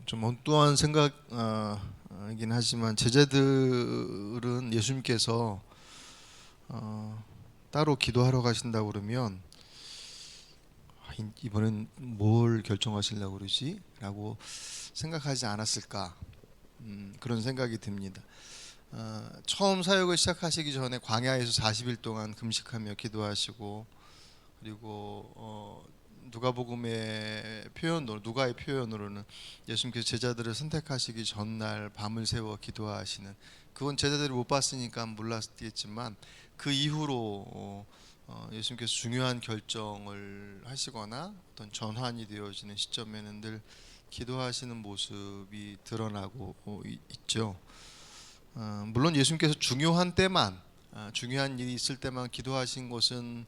좀 엉뚱한 생각이긴 하지만 제자들은 예수님께서 따로 기도하러 가신다고 그러면 이번엔 뭘 결정하시려고 그러지? 라고 생각하지 않았을까? 그런 생각이 듭니다. 처음 사역을 시작하시기 전에 광야에서 40일 동안 금식하며 기도하시고, 그리고 누가의 표현으로는 예수님께서 제자들을 선택하시기 전날 밤을 새워 기도하시는, 그건 제자들이 못 봤으니까 몰랐겠지만 그 이후로 예수님께서 중요한 결정을 하시거나 어떤 전환이 되어지는 시점에는 늘 기도하시는 모습이 드러나고 있죠. 물론 예수님께서 중요한 일이 있을 때만 기도하신 것은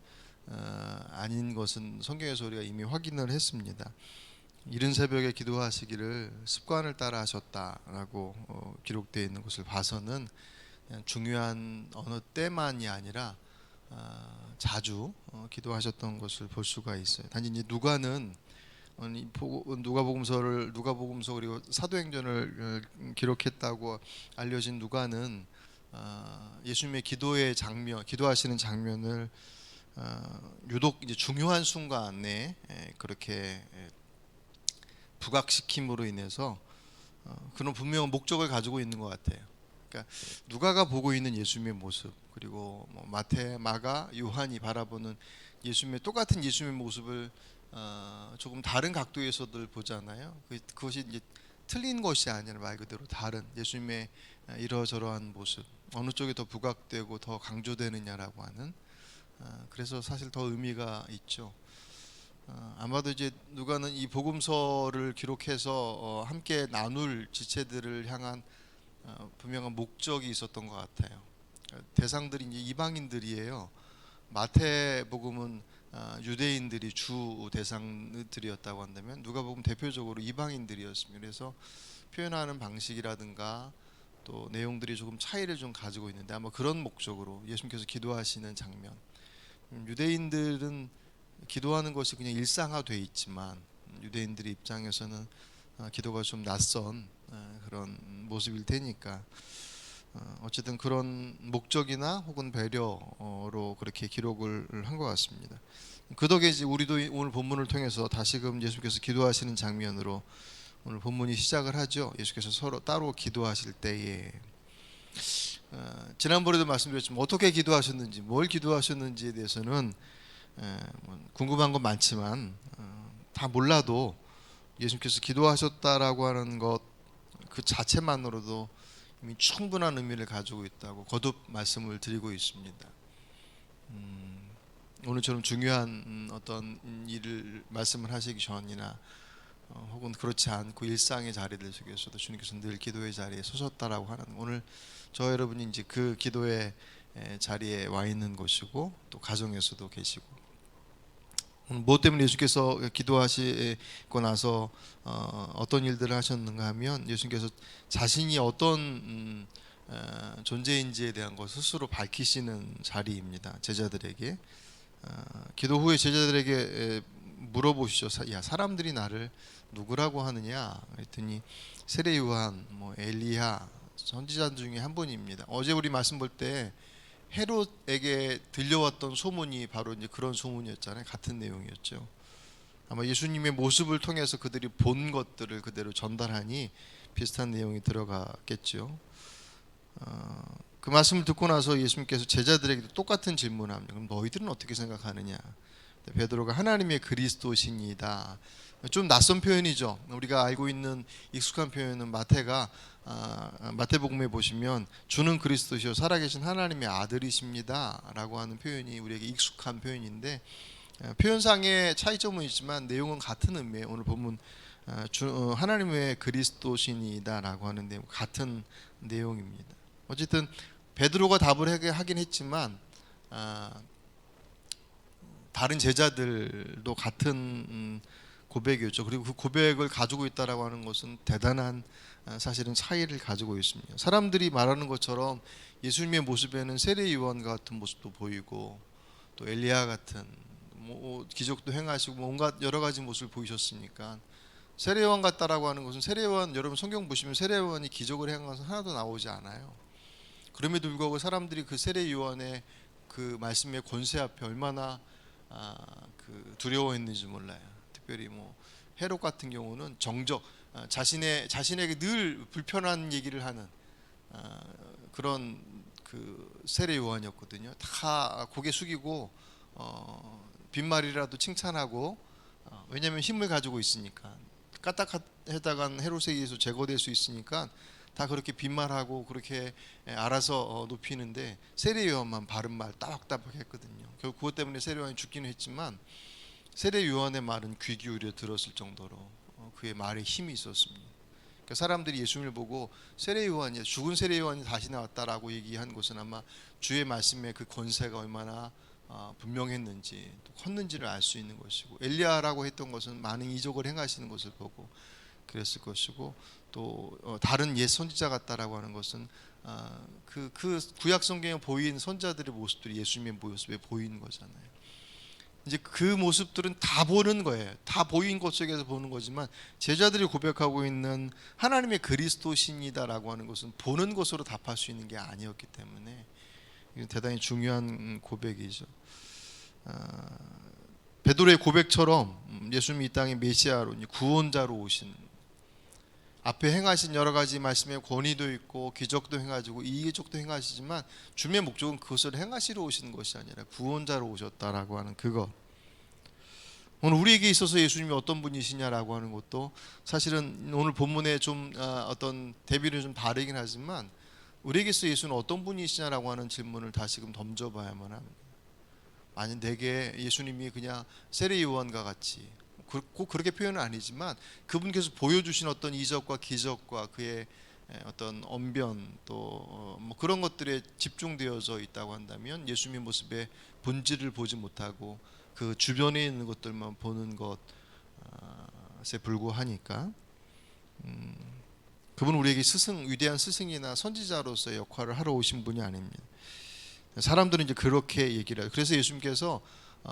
아닌 것은 성경에서 우리가 이미 확인을 했습니다. 이른 새벽에 기도하시기를 습관을 따라 하셨다라고 기록되어 있는 것을 봐서는 그냥 중요한 어느 때만이 아니라 자주 기도하셨던 것을 볼 수가 있어요. 단지 이제 누가복음서 그리고 사도행전을 기록했다고 알려진 누가는 예수님의 기도하시는 장면을 유독 이제 중요한 순간에 그렇게 부각시킴으로 인해서 그런 분명한 목적을 가지고 있는 것 같아요. 그러니까 누가가 보고 있는 예수님의 모습, 그리고 마태, 마가, 요한이 바라보는 똑같은 예수님의 모습을 조금 다른 각도에서들 보잖아요. 그것이 이제 틀린 것이 아니라 말 그대로 다른 예수님의 이러저러한 모습, 어느 쪽이 더 부각되고 더 강조되느냐라고 하는, 그래서 사실 더 의미가 있죠. 아마도 이제 누가는 이 복음서를 기록해서 함께 나눌 지체들을 향한 분명한 목적이 있었던 것 같아요. 대상들이 이제 이방인들이에요. 마태복음은 유대인들이 주 대상들이었다고 한다면 누가복음 대표적으로 이방인들이었습니다. 그래서 표현하는 방식이라든가 또 내용들이 조금 차이를 좀 가지고 있는데 아마 그런 목적으로 예수님께서 기도하시는 장면, 유대인들은 기도하는 것이 그냥 일상화돼 있지만 유대인들의 입장에서는 기도가 좀 낯선 그런 모습일 테니까 어쨌든 그런 목적이나 혹은 배려로 그렇게 기록을 한 것 같습니다. 그 덕에 이제 우리도 오늘 본문을 통해서 다시금 예수께서 기도하시는 장면으로 오늘 본문이 시작을 하죠. 예수께서 서로 따로 기도하실 때에 지난번에도 말씀드렸지만 어떻게 기도하셨는지, 뭘 기도하셨는지에 대해서는 궁금한 건 많지만 다 몰라도 예수님께서 기도하셨다라고 하는 것 그 자체만으로도 이미 충분한 의미를 가지고 있다고 거듭 말씀을 드리고 있습니다. 오늘처럼 중요한 어떤 일을 말씀을 하시기 전이나 혹은 그렇지 않고 일상의 자리들 속에서도 주님께서 늘 기도의 자리에 서셨다라고 하는, 오늘 저 여러분이 이제 그 기도의 자리에 와 있는 것이고 또 가정에서도 계시고, 무엇 때문에 예수께서 기도하시고 나서 어떤 일들을 하셨는가 하면 예수께서 자신이 어떤 존재인지에 대한 것 스스로 밝히시는 자리입니다. 제자들에게 기도 후에 제자들에게 물어보시죠. 야, 사람들이 나를 누구라고 하느냐? 그랬더니 세례 요한, 엘리야, 선지자 중에 한 분입니다. 어제 우리 말씀 볼 때 헤롯에게 들려왔던 소문이 바로 이제 그런 소문이었잖아요. 같은 내용이었죠. 아마 예수님의 모습을 통해서 그들이 본 것들을 그대로 전달하니 비슷한 내용이 들어갔겠죠. 그 말씀을 듣고 나서 예수님께서 제자들에게도 똑같은 질문합니다. 그럼 너희들은 어떻게 생각하느냐? 베드로가 하나님의 그리스도시니다. 좀 낯선 표현이죠. 우리가 알고 있는 익숙한 표현은 마태복음에 보시면 주는 그리스도시요 살아계신 하나님의 아들이십니다라고 하는 표현이 우리에게 익숙한 표현인데 표현상의 차이점은 있지만 내용은 같은 의미예요. 오늘 본문 하나님의 그리스도시니다라고 하는 내용 같은 내용입니다. 어쨌든 베드로가 답을 하긴 했지만 다른 제자들도 같은 고백이었죠. 그리고 그 고백을 가지고 있다라고 하는 것은 대단한 사실은 차이를 가지고 있습니다. 사람들이 말하는 것처럼 예수님의 모습에는 세례 요한 같은 모습도 보이고 또 엘리야 같은 기적도 행하시고 온갖 여러 가지 모습을 보이셨으니까 세례요한 같다라고 하는 것은 세례요한 여러분 성경 보시면 세례요한이 기적을 행한 것은 하나도 나오지 않아요. 그럼에도 불구하고 사람들이 그 세례요한의 그 말씀의 권세 앞에 얼마나 두려워했는지 몰라요. 특별히 뭐 헤롯 같은 경우는 정적 자신에게 늘 불편한 얘기를 하는 그런 그 세례 요한이었거든요. 다 고개 숙이고 빈말이라도 칭찬하고 왜냐하면 힘을 가지고 있으니까 까딱하다간 헤롯에 의해서 제거될 수 있으니까 다 그렇게 빈말하고 그렇게 알아서 높이는데 세례 요한만 바른 말 따박따박 했거든요. 결국 그것 때문에 세례 요한이 죽기는 했지만 세례 요한의 말은 귀 기울여 들었을 정도로 그의 말에 힘이 있었습니다. 그러니까 사람들이 예수님을 보고 세례 요한이 죽은 세례 요한이 다시 나왔다라고 얘기한 것은 아마 주의 말씀의 그 권세가 얼마나 분명했는지 또 컸는지를 알 수 있는 것이고 엘리야라고 했던 것은 많은 이적을 행하시는 것을 보고 그랬을 것이고 또 다른 옛 선지자 같다라고 하는 것은 그 구약 성경에 보인 선자들의 모습들이 예수님의 모습에 보이는 거잖아요. 이제 그 모습들은 다 보는 거예요. 다 보인 것 속에서 보는 거지만 제자들이 고백하고 있는 하나님의 그리스도신이다라고 하는 것은 보는 것으로 답할 수 있는 게 아니었기 때문에 이건 대단히 중요한 고백이죠. 베드로의 고백처럼 예수님이 이 땅에 메시아로 구원자로 오신 앞에 행하신 여러 가지 말씀의 권위도 있고 기적도 행하시고 이기적도 행하시지만 주님의 목적은 그것을 행하시러 오시는 것이 아니라 구원자로 오셨다라고 하는 그것. 오늘 우리에게 있어서 예수님이 어떤 분이시냐라고 하는 것도 사실은 오늘 본문에 좀 어떤 대비를 좀 다르긴 하지만 우리에게 있어 예수는 어떤 분이시냐라고 하는 질문을 다시금 던져봐야만 합니다. 만약 내게 예수님이 그냥 세례 요한과 같이 꼭 그렇게 표현은 아니지만 그분께서 보여주신 어떤 이적과 기적과 그의 어떤 언변 또 뭐 그런 것들에 집중되어져 있다고 한다면 예수님의 모습의 본질을 보지 못하고 그 주변에 있는 것들만 보는 것에 불구하니까 그분은 우리에게 위대한 스승이나 선지자로서의 역할을 하러 오신 분이 아닙니다. 사람들은 이제 그렇게 얘기를 해요. 그래서 예수님께서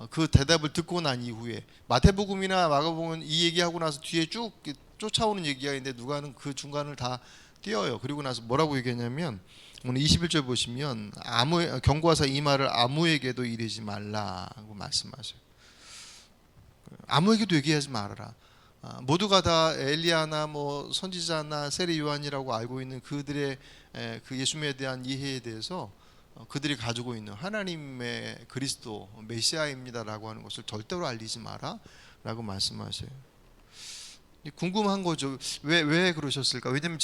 그 대답을 듣고 난 이후에 마태복음이나 마가복음은 이 얘기하고 나서 뒤에 쭉 쫓아오는 얘기가 있는데 누가는 그 중간을 다 띄어요. 그리고 나서 뭐라고 얘기했냐면 오늘 21절 보시면 경고하사 이 말을 아무에게도 이르지 말라고 말씀하셔요. 아무에게도 얘기하지 말아라. 모두가 다 엘리야나 뭐 선지자나 세례 요한이라고 알고 있는 그들의 그 예수님에 대한 이해에 대해서 그들이 가지고 있는 하나님의 그리스도 메시아입니다라고 하는 것을 절대로 알리지 마라 라고 말씀하셔요. 궁금한 거죠. 왜 그러셨을까? 왜냐하면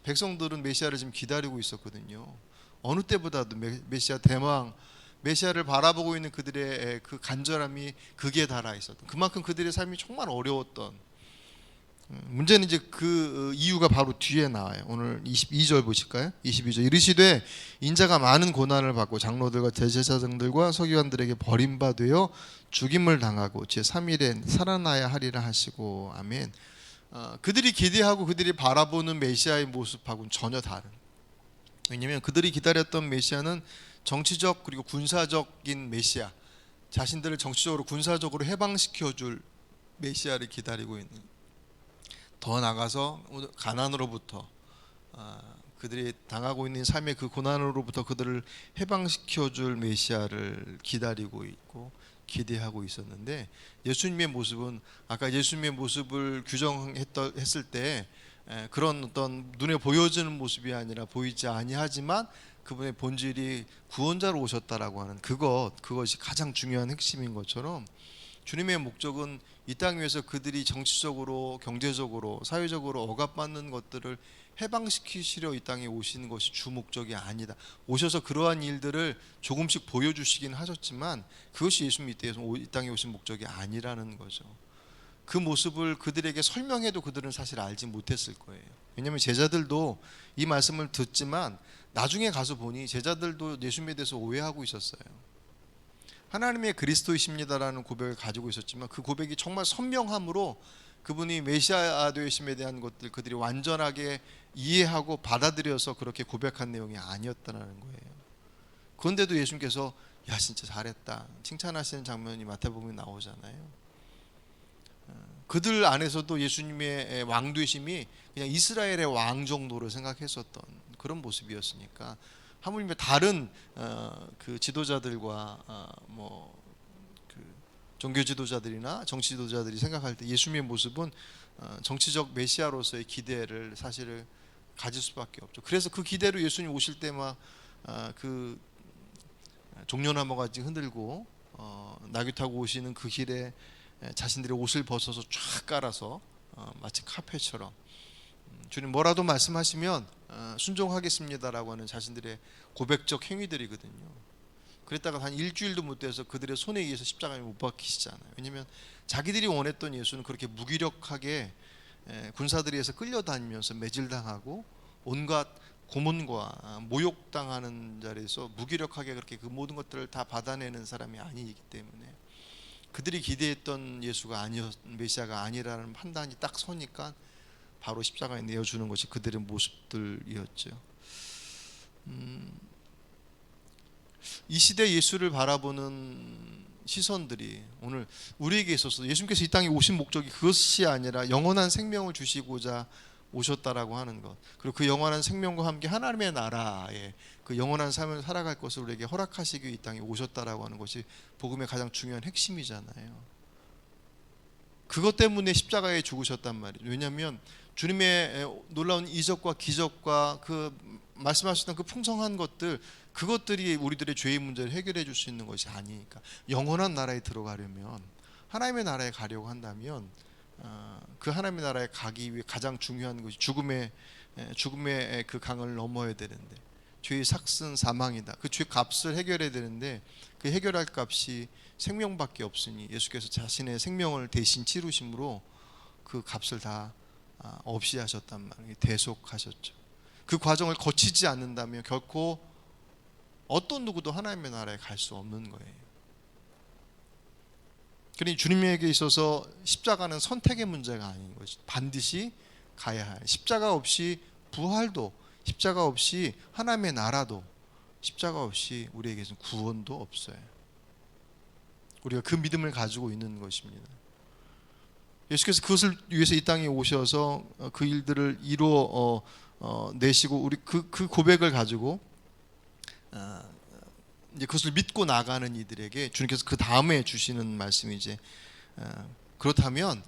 백성들은 메시아를 지금 기다리고 있었거든요. 어느 때보다도 메시아 대왕 메시아를 바라보고 있는 그들의 그 간절함이 극에 달하 있었던, 그만큼 그들의 삶이 정말 어려웠던. 문제는 이제 그 이유가 바로 뒤에 나와요. 오늘 22절 보실까요? 22절 이르시되 인자가 많은 고난을 받고 장로들과 대제사장들과 서기관들에게 버림받으여 죽임을 당하고 제3일에 살아나야 하리라 하시고. 아멘. 그들이 기대하고 그들이 바라보는 메시아의 모습하고는 전혀 다른. 왜냐하면 그들이 기다렸던 메시아는 정치적 그리고 군사적인 메시아, 자신들을 정치적으로 군사적으로 해방시켜줄 메시아를 기다리고 있는, 더 나가서 가난으로부터 그들이 당하고 있는 삶의 그 고난으로부터 그들을 해방시켜줄 메시아를 기다리고 있고 기대하고 있었는데 예수님의 모습은 아까 예수님의 모습을 규정했을 때 그런 어떤 눈에 보여지는 모습이 아니라 보이지 아니하지만 그분의 본질이 구원자로 오셨다라고 하는 그것이 가장 중요한 핵심인 것처럼 주님의 목적은 이 땅 위에서 그들이 정치적으로 경제적으로 사회적으로 억압받는 것들을 해방시키시려 이 땅에 오시는 것이 주 목적이 아니다. 오셔서 그러한 일들을 조금씩 보여주시긴 하셨지만 그것이 예수님 이 땅에 오신 목적이 아니라는 거죠. 그 모습을 그들에게 설명해도 그들은 사실 알지 못했을 거예요. 왜냐하면 제자들도 이 말씀을 듣지만 나중에 가서 보니 제자들도 예수님에 대해서 오해하고 있었어요. 하나님의 그리스도이십니다라는 고백을 가지고 있었지만 그 고백이 정말 선명함으로 그분이 메시아 되심에 대한 것들 그들이 완전하게 이해하고 받아들여서 그렇게 고백한 내용이 아니었다는 거예요. 그런데도 예수님께서 야 진짜 잘했다 칭찬하시는 장면이 마태복음에 나오잖아요. 그들 안에서도 예수님의 왕되심이 그냥 이스라엘의 왕 정도로 생각했었던 그런 모습이었으니까, 하물며 다른 그 지도자들과 그 종교 지도자들이나 정치 지도자들이 생각할 때 예수님의 모습은 정치적 메시아로서의 기대를 사실을 가질 수밖에 없죠. 그래서 그 기대로 예수님 오실 때만 그 종려나무 가지 흔들고 나귀 타고 오시는 그 길에 자신들의 옷을 벗어서 쫙 깔아서 마치 카페처럼 주님 뭐라도 말씀하시면 순종하겠습니다라고 하는 자신들의 고백적 행위들이거든요. 그랬다가 한 일주일도 못 돼서 그들의 손에 의해서 십자가에 못 박히시잖아요. 왜냐하면 자기들이 원했던 예수는 그렇게 무기력하게 군사들에 의해서 끌려다니면서 매질당하고 온갖 고문과 모욕당하는 자리에서 무기력하게 그렇게 그 모든 것들을 다 받아내는 사람이 아니기 때문에, 그들이 기대했던 예수가 메시아가 아니라는 판단이 딱 서니까 바로 십자가에 내어주는 것이 그들의 모습들이었죠. 이 시대 예수를 바라보는 시선들이 오늘 우리에게 있어서 예수님께서 이 땅에 오신 목적이 그것이 아니라 영원한 생명을 주시고자 오셨다라고 하는 것, 그리고 그 영원한 생명과 함께 하나님의 나라에 그 영원한 삶을 살아갈 것을 우리에게 허락하시기 위해 이 땅에 오셨다라고 하는 것이 복음의 가장 중요한 핵심이잖아요. 그것 때문에 십자가에 죽으셨단 말이죠. 왜냐하면 주님의 놀라운 이적과 기적과 그 말씀하셨던 그 풍성한 것들, 그것들이 우리들의 죄의 문제를 해결해 줄 수 있는 것이 아니니까, 영원한 나라에 들어가려면, 하나님의 나라에 가려고 한다면 그 하나님의 나라에 가기 위해 가장 중요한 것이 죽음의 그 강을 넘어야 되는데, 죄의 삭슨 사망이다. 그 죄 값을 해결해야 되는데 그 해결할 값이 생명밖에 없으니 예수께서 자신의 생명을 대신 치르심으로 그 값을 다 없이 하셨단 말이에요. 대속하셨죠. 그 과정을 거치지 않는다면 결코 어떤 누구도 하나님의 나라에 갈 수 없는 거예요. 그러니 주님에게 있어서 십자가는 선택의 문제가 아닌 것이, 반드시 가야 할, 십자가 없이 부활도, 십자가 없이 하나님의 나라도, 십자가 없이 우리에게는 구원도 없어요. 우리가 그 믿음을 가지고 있는 것입니다. 예수께서 그것을 위해서 이 땅에 오셔서 그 일들을 이루어 내시고, 우리 그 고백을 가지고 이제 그것을 믿고 나가는 이들에게 주님께서 그 다음에 주시는 말씀이 이제 그렇다면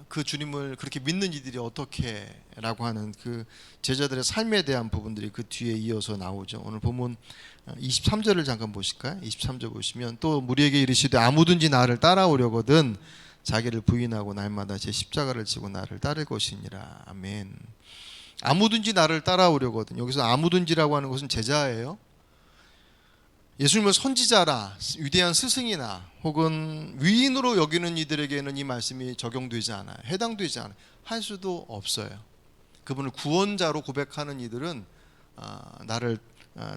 그 주님을 그렇게 믿는 이들이 어떻게라고 하는 그 제자들의 삶에 대한 부분들이 그 뒤에 이어서 나오죠. 오늘 본문 23절을 잠깐 보실까요? 23절 보시면, 또 무리에게 이르시되 아무든지 나를 따라오려거든 자기를 부인하고 날마다 제 십자가를 지고 나를 따를 것이니라. 아멘. 아무든지 나를 따라오려거든. 여기서 아무든지라고 하는 것은 제자예요. 예수님을 선지자라, 위대한 스승이나 혹은 위인으로 여기는 이들에게는 이 말씀이 적용되지 않아요. 해당되지 않아요. 할 수도 없어요. 그분을 구원자로 고백하는 이들은 나를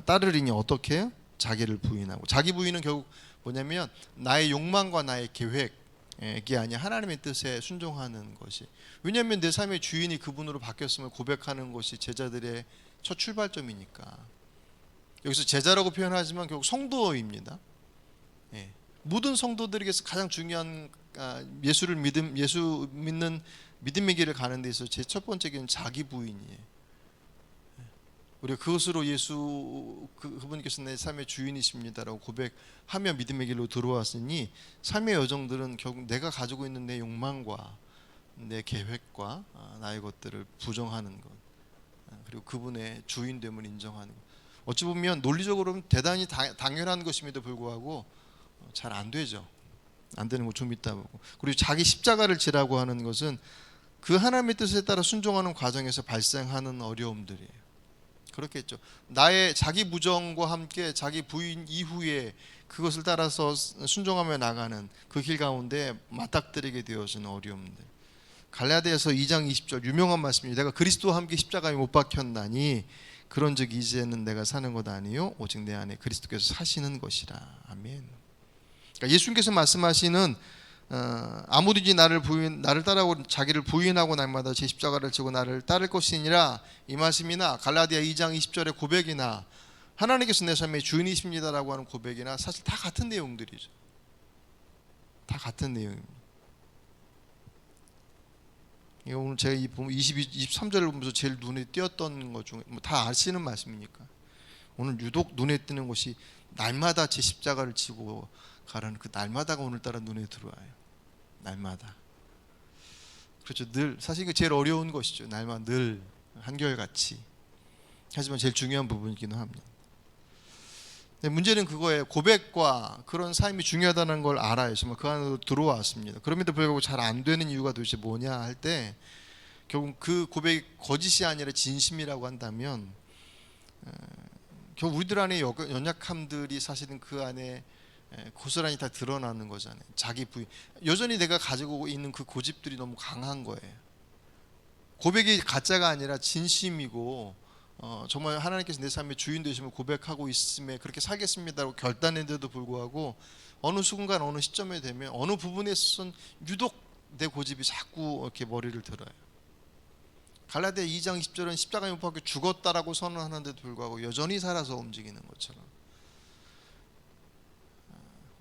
따르리니 어떻게 해요? 자기를 부인하고. 자기 부인은 결국 뭐냐면 나의 욕망과 나의 계획이 아니라 하나님의 뜻에 순종하는 것이. 왜냐하면 내 삶의 주인이 그분으로 바뀌었음을 고백하는 것이 제자들의 첫 출발점이니까. 여기서 제자라고 표현하지만 결국 성도입니다. 예. 모든 성도들에게서 가장 중요한 예수 믿는 믿음의 길을 가는 데 있어서 제 첫 번째 길은 자기 부인이에요. 우리가 그것으로 그분께서 내 삶의 주인이십니다라고 고백하며 믿음의 길로 들어왔으니, 삶의 여정들은 결국 내가 가지고 있는 내 욕망과 내 계획과 나의 것들을 부정하는 것, 그리고 그분의 주인됨을 인정하는 것. 어찌 보면 논리적으로는 대단히 당연한 것임에도 불구하고 잘 안 되죠. 안 되는 거 좀 있다 보고. 그리고 자기 십자가를 지라고 하는 것은 그 하나님의 뜻에 따라 순종하는 과정에서 발생하는 어려움들이에요. 그렇겠죠. 나의 자기 부정과 함께 자기 부인 이후에 그것을 따라서 순종하며 나가는 그 길 가운데 맞닥뜨리게 되어지는 어려움들. 갈라디아서 2장 20절 유명한 말씀입니다. 내가 그리스도와 함께 십자가에 못 박혔나니 그런즉 이제는 내가 사는 것 아니요 오직 내 안에 그리스도께서 사시는 것이라. 아멘. 그러니까 예수님께서 말씀하시는 아무든지 나를 따라오고 자기를 부인하고 날마다 제 십자가를 지고 나를 따를 것이니라, 이 말씀이나 갈라디아 2장 20절의 고백이나 하나님께서 내 삶의 주인이십니다라고 하는 고백이나 사실 다 같은 내용들이죠. 다 같은 내용입니다. 오늘 제가 이 보면 23절을 보면서 제일 눈에 띄었던 것 중에 뭐 다 아시는 말씀이니까 오늘 유독 눈에 띄는 것이 날마다 제 십자가를 지고 가라는 그 날마다가 오늘따라 눈에 들어와요. 날마다. 그렇죠. 늘 사실 이게 제일 어려운 것이죠. 날마다 늘 한결같이. 하지만 제일 중요한 부분이기도 합니다. 문제는 그거예요. 고백과 그런 삶이 중요하다는 걸 알아요. 정말 그 안으로 들어왔습니다. 그럼에도 불구하고 잘 안 되는 이유가 도대체 뭐냐 할 때 결국 그 고백이 거짓이 아니라 진심이라고 한다면 결국 우리들 안에 연약함들이 사실은 그 안에 고스란히 다 드러나는 거잖아요. 자기 부인. 여전히 내가 가지고 있는 그 고집들이 너무 강한 거예요. 고백이 가짜가 아니라 진심이고 정말 하나님께서 내 삶의 주인 되심을 고백하고 있음에 그렇게 살겠습니다라고 결단했는데도 불구하고 어느 순간 어느 시점에 되면 어느 부분에 있어서는 유독 내 고집이 자꾸 이렇게 머리를 들어요. 갈라디아 2장 20절은 십자가에 못 박혀 죽었다라고 선언하는데도 불구하고 여전히 살아서 움직이는 것처럼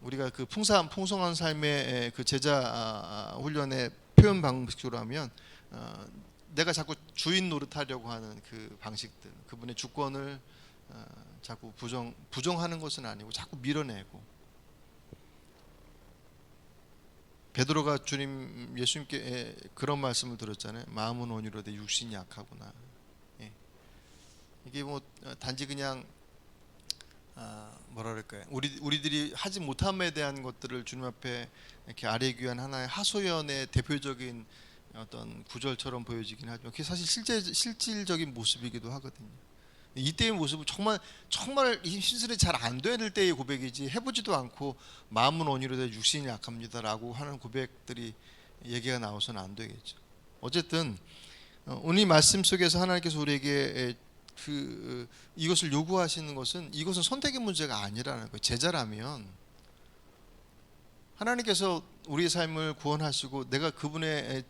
우리가 그 풍성한 삶의 그 제자 훈련의 표현 방식으로 하면 내가 자꾸 주인 노릇하려고 하는 그 방식들, 그분의 주권을 자꾸 부정하는 것은 아니고 자꾸 밀어내고. 베드로가 예수님께 그런 말씀을 들었잖아요. 마음은 온유로되 육신이 약하구나. 예. 이게 뭐 단지 그냥 뭐라 그럴까요? 우리들이 하지 못함에 대한 것들을 주님 앞에 이렇게 아뢰기 위한 하나의 하소연의 대표적인 어떤 구절처럼 보여지긴 하지만 그게 사실 실질적인 모습이기도 하거든요. 이때의 모습은 정말 힘쓰리 잘 안 되는 때의 고백이지 해보지도 않고 마음은 온유로되 육신이 약합니다라고 하는 고백들이 얘기가 나와서는 안 되겠죠. 어쨌든 오늘 말씀 속에서 하나님께서 우리에게 이것을 요구하시는 것은 이것은 선택의 문제가 아니라는 거예요. 제자라면 하나님께서 우리의 삶을 구원하시고 내가 그분의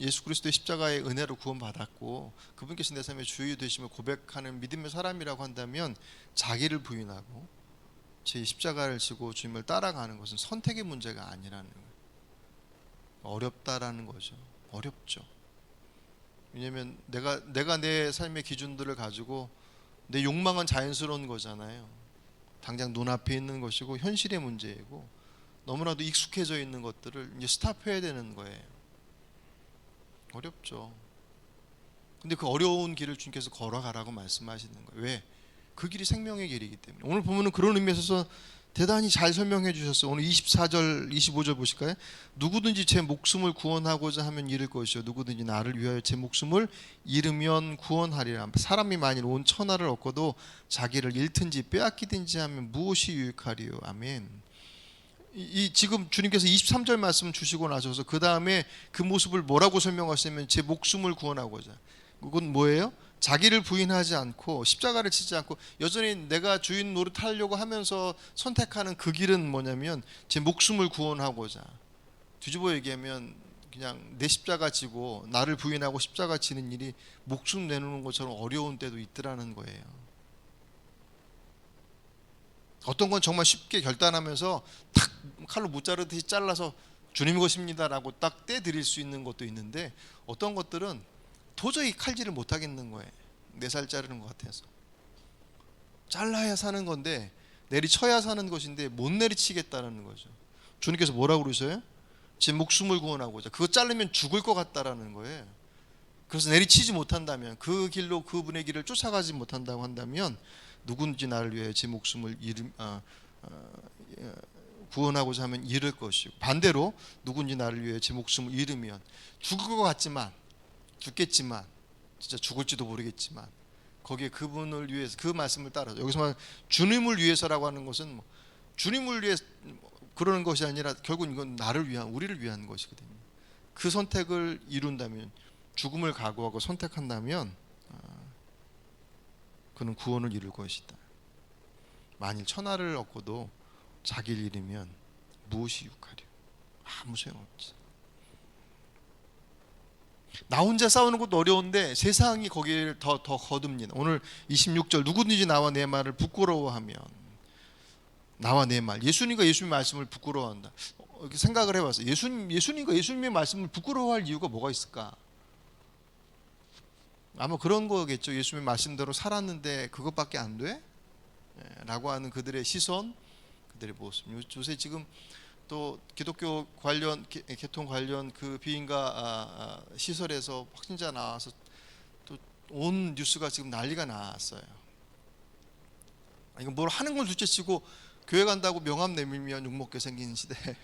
예수 그리스도의 십자가의 은혜로 구원받았고 그분께서 내 삶의 주유 되심을 고백하는 믿음의 사람이라고 한다면 자기를 부인하고 제 십자가를 지고 주님을 따라가는 것은 선택의 문제가 아니라는 거예요. 어렵다라는 거죠. 어렵죠. 왜냐하면 내가 내 삶의 기준들을 가지고 내 욕망은 자연스러운 거잖아요. 당장 눈앞에 있는 것이고 현실의 문제이고 너무나도 익숙해져 있는 것들을 이제 스탑해야 되는 거예요. 어렵죠. 근데 그 어려운 길을 주님께서 걸어가라고 말씀하시는 거예요. 왜? 그 길이 생명의 길이기 때문에. 오늘 보면은 그런 의미에서 대단히 잘 설명해 주셨어요. 오늘 24절, 25절 보실까요? 누구든지 제 목숨을 구원하고자 하면 잃을 것이요 누구든지 나를 위하여 제 목숨을 잃으면 구원하리라. 사람이 만일 온 천하를 얻고도 자기를 잃든지 빼앗기든지 하면 무엇이 유익하리요? 아멘. 지금 주님께서 23절 말씀 주시고 나셔서 그 다음에 그 모습을 뭐라고 설명하시냐면 제 목숨을 구원하고자. 그건 뭐예요? 자기를 부인하지 않고 십자가를 지지 않고 여전히 내가 주인 노릇하려고 하면서 선택하는 그 길은 뭐냐면 제 목숨을 구원하고자. 뒤집어 얘기하면 그냥 내 십자가 지고 나를 부인하고 십자가 지는 일이 목숨 내놓는 것처럼 어려운 때도 있더라는 거예요. 어떤 건 정말 쉽게 결단하면서 탁 칼로 못 자르듯이 잘라서 주님 것입니다라고 딱 떼드릴 수 있는 것도 있는데 어떤 것들은 도저히 칼질을 못 하겠는 거예요. 4살 자르는 것 같아서 잘라야 사는 건데 내리쳐야 사는 것인데 못 내리치겠다는 거죠. 주님께서 뭐라고 그러셔요? 제 목숨을 구원하고자. 그거 자르면 죽을 것 같다라는 거예요. 그래서 내리치지 못한다면 그 길로 그분의 길을 쫓아가지 못한다고 한다면 누군지 나를 위해 제 목숨을 구원하고자 하면 잃을 것이고 반대로 누군지 나를 위해 제 목숨을 잃으면 죽을 것 같지만 죽겠지만 진짜 죽을지도 모르겠지만 거기에 그분을 위해서 그 말씀을 따라서 여기서 말 주님을 위해서라고 하는 것은 뭐 주님을 위해 그러는 것이 아니라 결국 이건 나를 위한 우리를 위한 것이거든요. 그 선택을 이룬다면 죽음을 각오하고 선택한다면 그는 구원을 이룰 것이다. 만일 천하를 얻고도 자기를 잃으면 무엇이 유익하리요? 아무 소용없지. 나 혼자 싸우는 것도 어려운데 세상이 거기를 더 거듭니다. 오늘 26절 누구든지 나와 내 말을 부끄러워하면 나와 내 말 예수님과 예수님의 말씀을 부끄러워한다. 이렇게 생각을 해봤어요. 예수님과 예수님의 말씀을 부끄러워할 이유가 뭐가 있을까? 아마 그런 거겠죠. 예수님의 말씀대로 살았는데 그것밖에 안 돼? 라고 하는 그들의 시선, 그들의 모습. 요새 지금 또 기독교 관련 개통 관련 그 비인가 시설에서 확진자 나와서 또 온 뉴스가 지금 난리가 났어요. 이거 뭘 하는 걸 둘째치고 교회 간다고 명함 내밀면 욕먹게 생긴 시대예요.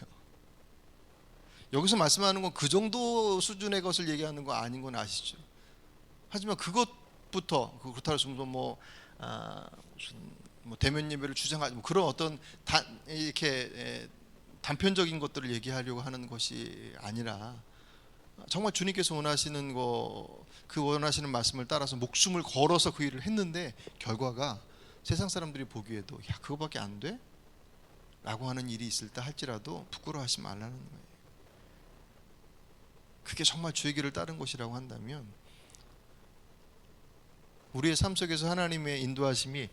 여기서 말씀하는 건 그 정도 수준의 것을 얘기하는 거 아닌 건 아시죠? 하지만 그것부터 그렇다고 해서 무슨 뭐 대면 예배를 주장하지 뭐 그런 어떤 이렇게 단편적인 것들을 얘기하려고 하는 것이 아니라 정말 주님께서 원하시는 그 원하시는 말씀을 따라서 목숨을 걸어서 그 일을 했는데 결과가 세상 사람들이 보기에도 야 그거밖에 안 돼? 라고 하는 일이 있을 때 할지라도 부끄러워하지 말라는 거예요. 그게 정말 주의 길을 따른 것이라고 한다면 우리의 삶 속에서 하나님의 인도하심이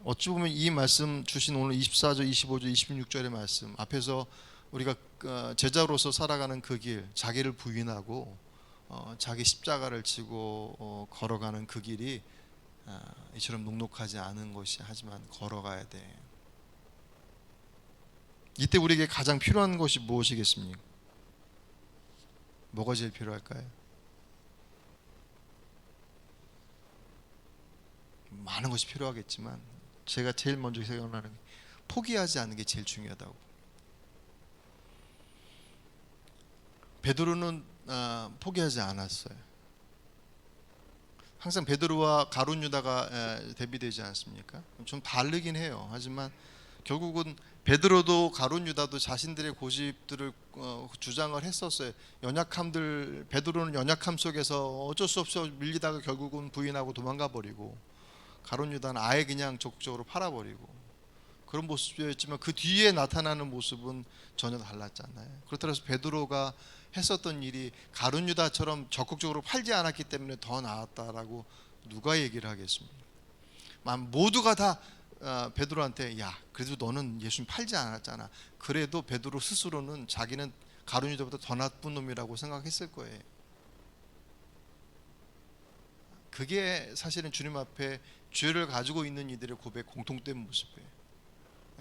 어찌 보면 이 말씀 주신 오늘 24절, 25절, 26절의 말씀 앞에서 우리가 제자로서 살아가는 그 길, 자기를 부인하고 자기 십자가를 지고 걸어가는 그 길이 이처럼 녹록하지 않은 것이 하지만 걸어가야 돼. 이때 우리에게 가장 필요한 것이 무엇이겠습니까? 뭐가 제일 필요할까요? 많은 것이 필요하겠지만 제가 제일 먼저 생각나는 게 포기하지 않는 게 제일 중요하다고. 베드로는 포기하지 않았어요. 항상 베드로와 가룟 유다가 대비되지 않습니까? 좀 다르긴 해요. 하지만 결국은 베드로도 가룟 유다도 자신들의 고집들을 주장을 했었어요. 연약함들, 베드로는 연약함 속에서 어쩔 수 없이 밀리다가 결국은 부인하고 도망가 버리고, 가룟 유다는 아예 그냥 적극적으로 팔아버리고 그런 모습이었지만 그 뒤에 나타나는 모습은 전혀 달랐잖아요. 그렇다고 해서 베드로가 했었던 일이 가룟 유다처럼 적극적으로 팔지 않았기 때문에 더 나았다라고 누가 얘기를 하겠습니까? 모두가 다 베드로한테 야 그래도 너는 예수님 팔지 않았잖아. 그래도 베드로 스스로는 자기는 가룟 유다보다 더 나쁜 놈이라고 생각했을 거예요. 그게 사실은 주님 앞에 죄를 가지고 있는 이들의 고백 공통된 모습이에요.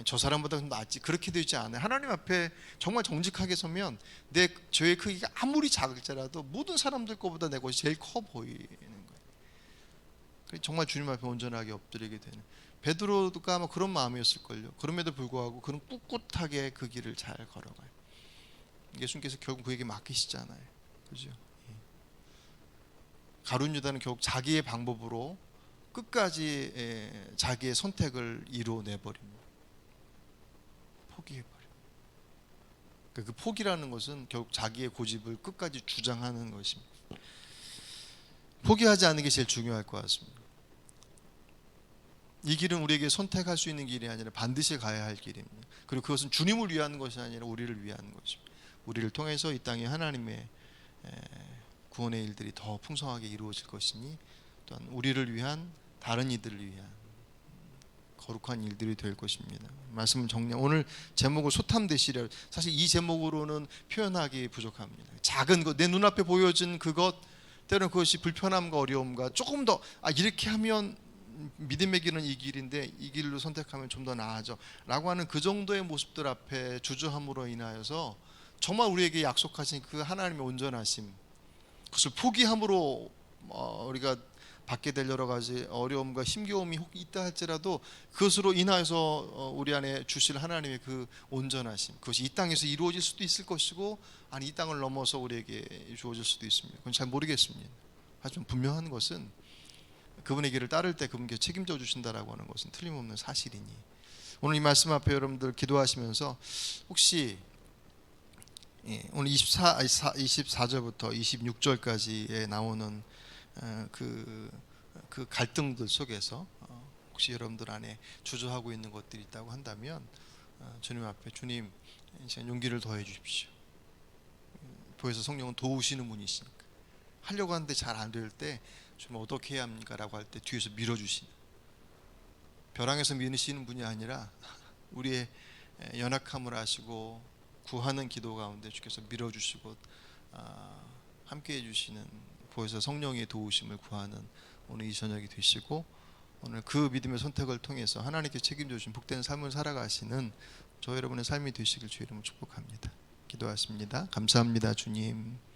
저 사람보다 좀 낫지, 그렇게 되지 않아요. 하나님 앞에 정말 정직하게 서면 내 죄의 크기가 아무리 작을지라도 모든 사람들 거보다 내 것이 제일 커 보이는 거예요. 정말 주님 앞에 온전하게 엎드리게 되는 베드로가 아마 그런 마음이었을걸요. 그럼에도 불구하고 그는 꿋꿋하게 그 길을 잘 걸어가요. 예수님께서 결국 그에게 맡기시잖아요. 그죠? 가룟 유다는 결국 자기의 방법으로 끝까지 자기의 선택을 이루어내버립니다. 포기해버려. 그 포기라는 것은 결국 자기의 고집을 끝까지 주장하는 것입니다. 포기하지 않는 게 제일 중요할 것 같습니다. 이 길은 우리에게 선택할 수 있는 길이 아니라 반드시 가야 할 길입니다. 그리고 그것은 주님을 위한 것이 아니라 우리를 위한 것입니다. 우리를 통해서 이 땅에 하나님의 구원의 일들이 더 풍성하게 이루어질 것이니 또한 우리를 위한 다른 이들을 위한 거룩한 일들이 될 것입니다. 말씀을 정리하면 오늘 제목을 소탐 되시려, 사실 이 제목으로는 표현하기 부족합니다. 작은 것, 내 눈앞에 보여진 그것, 때로는 그것이 불편함과 어려움과 조금 더 이렇게 하면 믿음의 길은 이 길인데 이 길로 선택하면 좀 더 나아져 라고 하는 그 정도의 모습들 앞에 주저함으로 인하여서 정말 우리에게 약속하신 그 하나님의 온전하심, 그것을 포기함으로 우리가 받게 될 여러 가지 어려움과 힘겨움이 혹 있다 할지라도 그것으로 인하여서 우리 안에 주실 하나님의 그 온전하심, 그것이 이 땅에서 이루어질 수도 있을 것이고 아니 이 땅을 넘어서 우리에게 주어질 수도 있습니다. 그건 잘 모르겠습니다. 하지만 분명한 것은 그분의 길을 따를 때 그분께 책임져 주신다라고 하는 것은 틀림없는 사실이니 오늘 이 말씀 앞에 여러분들 기도하시면서 혹시 오늘 24절부터 26절까지에 나오는 그 갈등들 속에서 혹시 여러분들 안에 주저하고 있는 것들이 있다고 한다면 주님 앞에 주님 용기를 더해 주십시오. 보혜사 성령은 도우시는 분이시니까 하려고 하는데 잘 안 될 때 주님 어떻게 해야 합니까? 라고 할 때 뒤에서 밀어주시는, 벼랑에서 미시는 분이 아니라 우리의 연약함을 아시고 구하는 기도 가운데 주께서 밀어주시고 함께 해주시는 보여서 성령의 도우심을 구하는 오늘 이 저녁이 되시고, 오늘 그 믿음의 선택을 통해서 하나님께 책임져 주신 복된 삶을 살아가시는 저 여러분의 삶이 되시길 주 이름으로 축복합니다. 기도하십니다. 감사합니다, 주님.